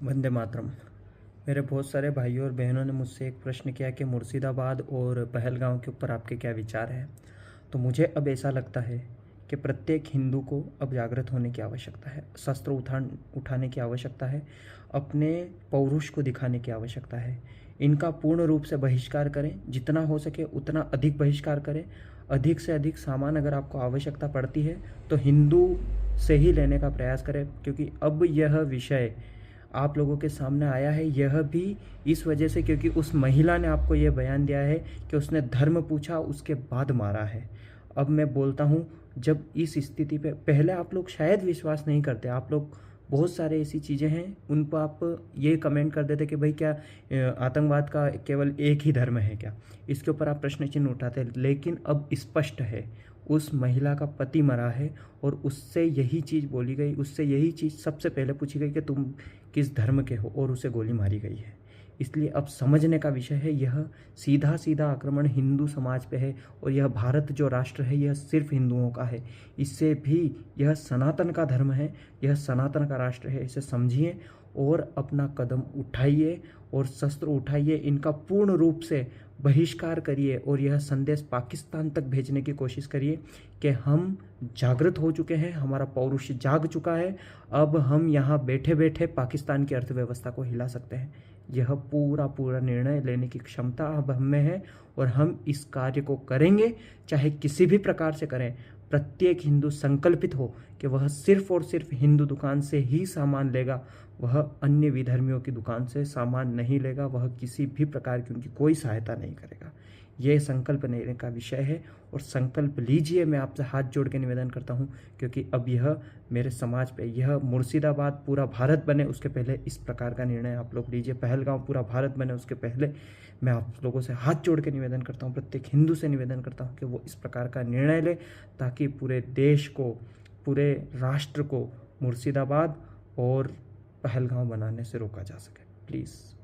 वंदे मातरम। मेरे बहुत सारे भाइयों और बहनों ने मुझसे एक प्रश्न किया कि मुर्शिदाबाद और पहलगाँव के ऊपर आपके क्या विचार हैं। तो मुझे अब ऐसा लगता है कि प्रत्येक हिंदू को अब जागृत होने की आवश्यकता है, शस्त्र उठाने की आवश्यकता है, अपने पौरुष को दिखाने की आवश्यकता है। इनका पूर्ण रूप से बहिष्कार करें, जितना हो सके उतना अधिक बहिष्कार करें। अधिक से अधिक सामान अगर आपको आवश्यकता पड़ती है तो हिंदू से ही लेने का प्रयास करें, क्योंकि अब यह विषय आप लोगों के सामने आया है, यह भी इस वजह से क्योंकि उस महिला ने आपको यह बयान दिया है कि उसने धर्म पूछा उसके बाद मारा है। अब मैं बोलता हूँ, जब इस स्थिति पे पहले आप लोग शायद विश्वास नहीं करते, आप लोग बहुत सारे ऐसी चीज़ें हैं उन पर आप ये कमेंट कर देते कि भाई क्या आतंकवाद का केवल एक ही धर्म है क्या, इसके ऊपर आप प्रश्न चिन्ह उठाते। लेकिन अब स्पष्ट है, उस महिला का पति मरा है और उससे यही चीज़ बोली गई, उससे यही चीज़ सबसे पहले पूछी गई कि तुम किस धर्म के हो, और उसे गोली मारी गई है। इसलिए अब समझने का विषय है, यह सीधा सीधा आक्रमण हिंदू समाज पे है और यह भारत जो राष्ट्र है यह सिर्फ हिंदुओं का है। इससे भी यह सनातन का धर्म है, यह सनातन का राष्ट्र है, इसे समझिए और अपना कदम उठाइए और शस्त्र उठाइए, इनका पूर्ण रूप से बहिष्कार करिए और यह संदेश पाकिस्तान तक भेजने की कोशिश करिए कि हम जागृत हो चुके हैं, हमारा पौरुष जाग चुका है, अब हम यहाँ बैठे बैठे पाकिस्तान की अर्थव्यवस्था को हिला सकते हैं। यह पूरा पूरा निर्णय लेने की क्षमता अब हम में है और हम इस कार्य को करेंगे, चाहे किसी भी प्रकार से करें। प्रत्येक हिंदू संकल्पित हो कि वह सिर्फ और सिर्फ हिंदू दुकान से ही सामान लेगा, वह अन्य विधर्मियों की दुकान से सामान नहीं लेगा, वह किसी भी प्रकार की उनकी कोई सहायता नहीं करेगा। यह संकल्प लेने का विषय है और संकल्प लीजिए, मैं आपसे हाथ जोड़ के निवेदन करता हूँ, क्योंकि अब यह मेरे समाज पे, यह मुर्शिदाबाद पूरा भारत बने उसके पहले इस प्रकार का निर्णय आप लोग लीजिए, पहलगांव पूरा भारत बने उसके पहले मैं आप लोगों से हाथ जोड़ के निवेदन करता हूँ, प्रत्येक हिंदू से निवेदन करता हूँ कि वो इस प्रकार का निर्णय ले, ताकि पूरे देश को, पूरे राष्ट्र को मुर्शिदाबाद और पहलगांव बनाने से रोका जा सके। प्लीज़।